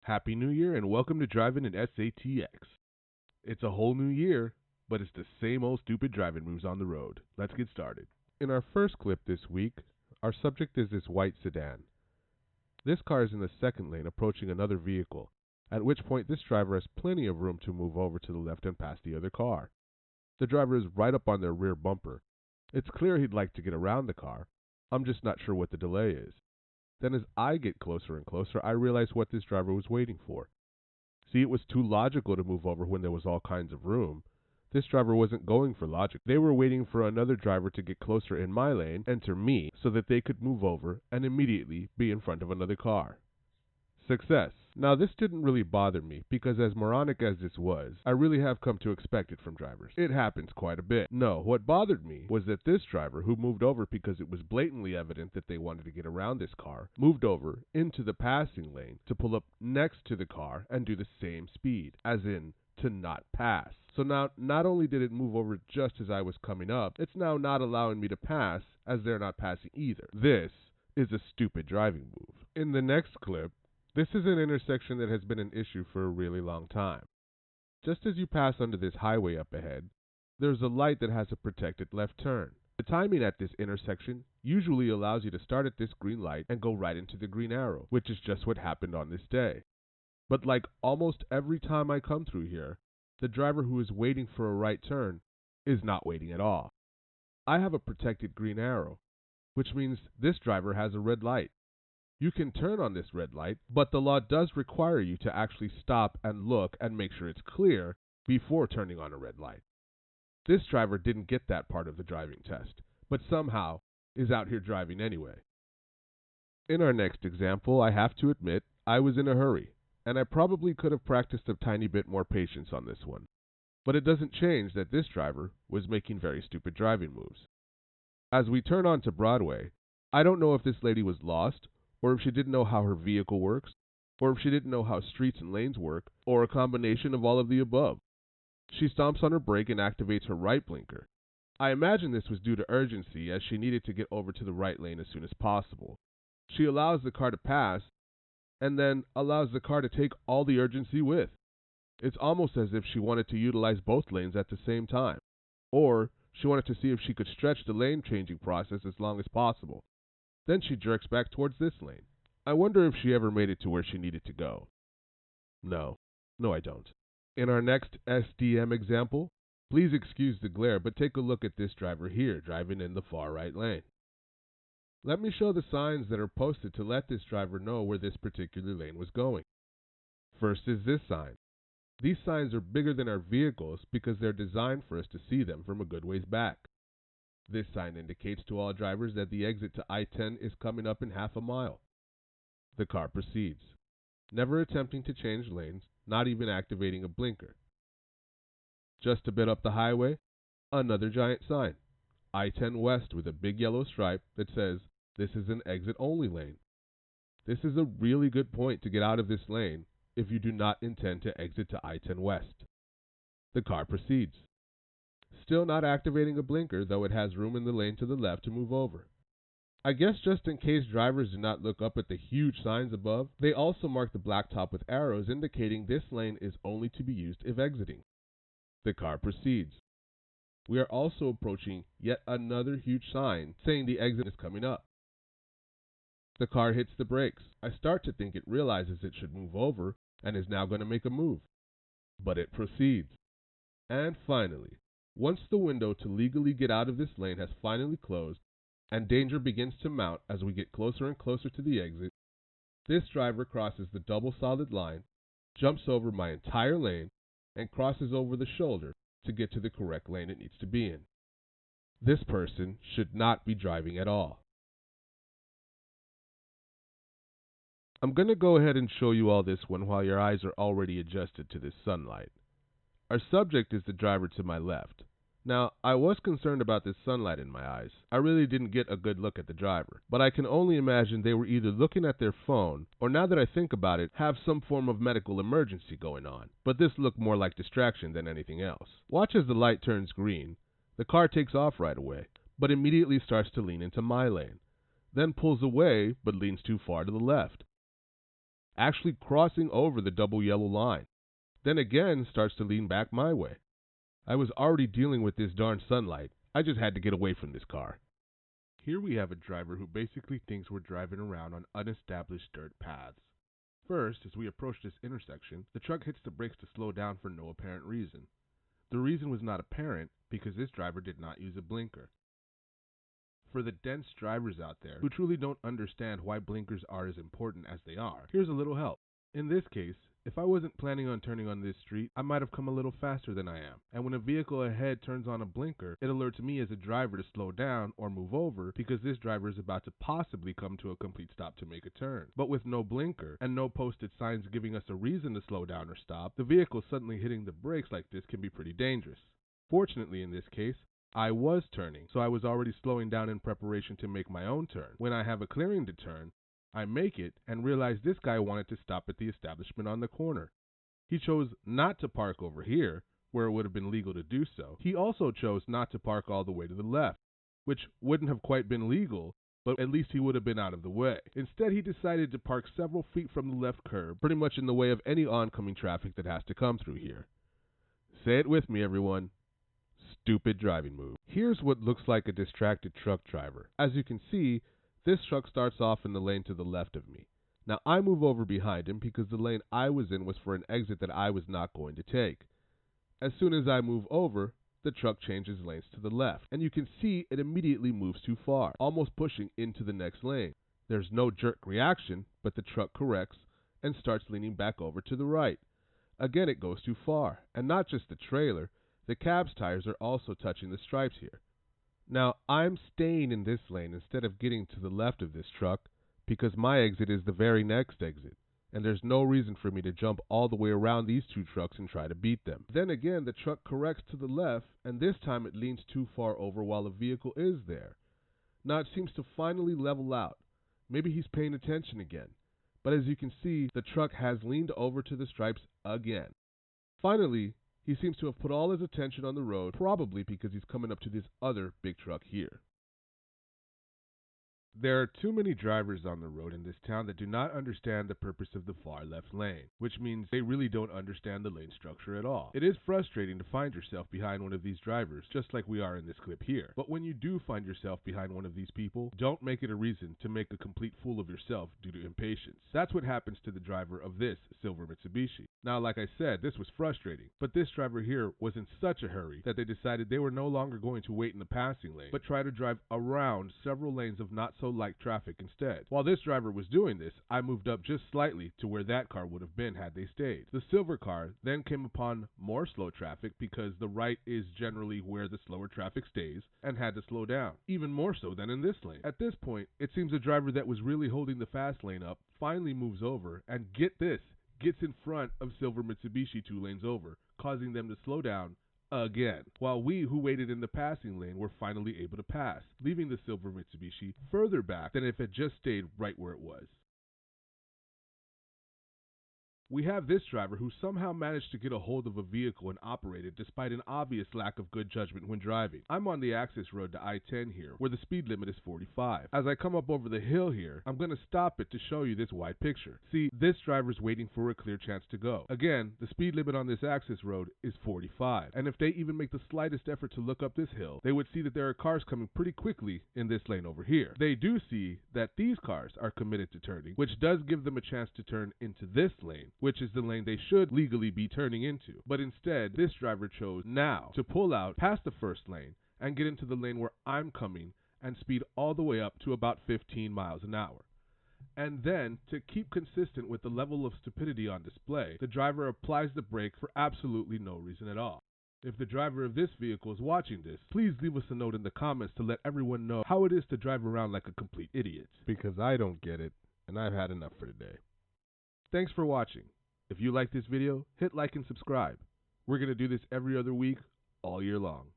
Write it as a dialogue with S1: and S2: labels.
S1: Happy New Year and welcome to Driving in SATX. It's a whole new year, but it's the same old stupid driving moves on the road. Let's get started. In our first clip this week, our subject is this white sedan. This car is in the second lane approaching another vehicle, at which point this driver has plenty of room to move over to the left and pass the other car. The driver is right up on their rear bumper. It's clear he'd like to get around the car. I'm just not sure what the delay is. Then as I get closer and closer, I realize what this driver was waiting for. See, it was too logical to move over when there was all kinds of room. This driver wasn't going for logic. They were waiting for another driver to get closer in my lane, enter me, so that they could move over and immediately be in front of another car. Success. Now this didn't really bother me because as moronic as this was, I really have come to expect it from drivers. It happens quite a bit. No, what bothered me was that this driver, who moved over because it was blatantly evident that they wanted to get around this car, moved over into the passing lane to pull up next to the car and do the same speed, as in to not pass. So now, not only did it move over just as I was coming up, it's now not allowing me to pass as they're not passing either. This is a stupid driving move. In the next clip, this is an intersection that has been an issue for a really long time. Just as you pass under this highway up ahead, there's a light that has a protected left turn. The timing at this intersection usually allows you to start at this green light and go right into the green arrow, which is just what happened on this day. But like almost every time I come through here, the driver who is waiting for a right turn is not waiting at all. I have a protected green arrow, which means this driver has a red light. You can turn on this red light, but the law does require you to actually stop and look and make sure it's clear before turning on a red light. This driver didn't get that part of the driving test, but somehow is out here driving anyway. In our next example, I have to admit, I was in a hurry, and I probably could have practiced a tiny bit more patience on this one. But it doesn't change that this driver was making very stupid driving moves. As we turn onto Broadway, I don't know if this lady was lost, or if she didn't know how her vehicle works, or if she didn't know how streets and lanes work, or a combination of all of the above. She stomps on her brake and activates her right blinker. I imagine this was due to urgency, as she needed to get over to the right lane as soon as possible. She allows the car to pass, and then allows the car to take all the urgency with. It's almost as if she wanted to utilize both lanes at the same time, or she wanted to see if she could stretch the lane changing process as long as possible. Then she jerks back towards this lane. I wonder if she ever made it to where she needed to go. No, I don't. In our next SDM example, please excuse the glare, but take a look at this driver here driving in the far right lane. Let me show the signs that are posted to let this driver know where this particular lane was going. First is this sign. These signs are bigger than our vehicles because they're designed for us to see them from a good ways back. This sign indicates to all drivers that the exit to I-10 is coming up in half a mile. The car proceeds, never attempting to change lanes, not even activating a blinker. Just a bit up the highway, another giant sign, I-10 West with a big yellow stripe that says, "This is an exit-only lane." This is a really good point to get out of this lane if you do not intend to exit to I-10 West. The car proceeds, still not activating a blinker, though it has room in the lane to the left to move over. I guess just in case drivers do not look up at the huge signs above, they also mark the blacktop with arrows indicating this lane is only to be used if exiting. The car proceeds. We are also approaching yet another huge sign saying the exit is coming up. The car hits the brakes. I start to think it realizes it should move over and is now going to make a move. But it proceeds. And finally, once the window to legally get out of this lane has finally closed and danger begins to mount as we get closer and closer to the exit, this driver crosses the double solid line, jumps over my entire lane, and crosses over the shoulder to get to the correct lane it needs to be in. This person should not be driving at all. I'm going to go ahead and show you all this one while your eyes are already adjusted to this sunlight. Our subject is the driver to my left. Now, I was concerned about this sunlight in my eyes. I really didn't get a good look at the driver, but I can only imagine they were either looking at their phone, or now that I think about it, have some form of medical emergency going on. But this looked more like distraction than anything else. Watch as the light turns green. The car takes off right away, but immediately starts to lean into my lane. Then pulls away, but leans too far to the left. actually crossing over the double yellow line, then again starts to lean back my way. I was already dealing with this darn sunlight. I just had to get away from this car. Here we have a driver who basically thinks we're driving around on unestablished dirt paths. First, as we approach this intersection, the truck hits the brakes to slow down for no apparent reason. The reason was not apparent because this driver did not use a blinker. For the dense drivers out there who truly don't understand why blinkers are as important as they are, here's a little help. In this case, if I wasn't planning on turning on this street, I might have come a little faster than I am. And when a vehicle ahead turns on a blinker, it alerts me as a driver to slow down or move over because this driver is about to possibly come to a complete stop to make a turn. But with no blinker and no posted signs giving us a reason to slow down or stop, the vehicle suddenly hitting the brakes like this can be pretty dangerous. Fortunately, in this case, I was turning, so I was already slowing down in preparation to make my own turn. When I have a clearing to turn, I make it and realize this guy wanted to stop at the establishment on the corner. He chose not to park over here, where it would have been legal to do so. He also chose not to park all the way to the left, which wouldn't have quite been legal, but at least he would have been out of the way. Instead, he decided to park several feet from the left curb, pretty much in the way of any oncoming traffic that has to come through here. Say it with me, everyone. Stupid driving move. Here's what looks like a distracted truck driver. As you can see, this truck starts off in the lane to the left of me. Now I move over behind him because the lane I was in was for an exit that I was not going to take. As soon as I move over, the truck changes lanes to the left, and you can see it immediately moves too far, almost pushing into the next lane. There's no jerk reaction, but the truck corrects and starts leaning back over to the right. Again, it goes too far, and not just the trailer, the cab's tires are also touching the stripes here. Now, I'm staying in this lane instead of getting to the left of this truck because my exit is the very next exit, and there's no reason for me to jump all the way around these two trucks and try to beat them. Then again, the truck corrects to the left, and this time it leans too far over while the vehicle is there. Now it seems to finally level out. Maybe he's paying attention again. But as you can see, the truck has leaned over to the stripes again. Finally, he seems to have put all his attention on the road, probably because he's coming up to this other big truck here. There are too many drivers on the road in this town that do not understand the purpose of the far left lane, which means they really don't understand the lane structure at all. It is frustrating to find yourself behind one of these drivers, just like we are in this clip here. But when you do find yourself behind one of these people, don't make it a reason to make a complete fool of yourself due to impatience. That's what happens to the driver of this silver Mitsubishi. Now, like I said, this was frustrating, but this driver here was in such a hurry that they decided they were no longer going to wait in the passing lane, but try to drive around several lanes of not so light traffic instead. While this driver was doing this, I moved up just slightly to where that car would have been had they stayed. The silver car then came upon more slow traffic because the right is generally where the slower traffic stays and had to slow down, even more so than in this lane. At this point, it seems the driver that was really holding the fast lane up finally moves over and get this, gets in front of silver Mitsubishi 2 lanes over, causing them to slow down again, while we who waited in the passing lane were finally able to pass, leaving the silver Mitsubishi further back than if it just stayed right where it was. We have this driver who somehow managed to get a hold of a vehicle and operate it despite an obvious lack of good judgment when driving. I'm on the access road to I-10 here, where the speed limit is 45. As I come up over the hill here, I'm going to stop it to show you this wide picture. See, this driver's waiting for a clear chance to go. Again, the speed limit on this access road is 45, and if they even make the slightest effort to look up this hill, they would see that there are cars coming pretty quickly in this lane over here. They do see that these cars are committed to turning, which does give them a chance to turn into this lane, which is the lane they should legally be turning into. But instead, this driver chose now to pull out past the first lane and get into the lane where I'm coming and speed all the way up to about 15 miles an hour. And then, to keep consistent with the level of stupidity on display, the driver applies the brake for absolutely no reason at all. If the driver of this vehicle is watching this, please leave us a note in the comments to let everyone know how it is to drive around like a complete idiot. Because I don't get it, and I've had enough for today. Thanks for watching. If you like this video, hit like and subscribe. We're going to do this every other week, all year long.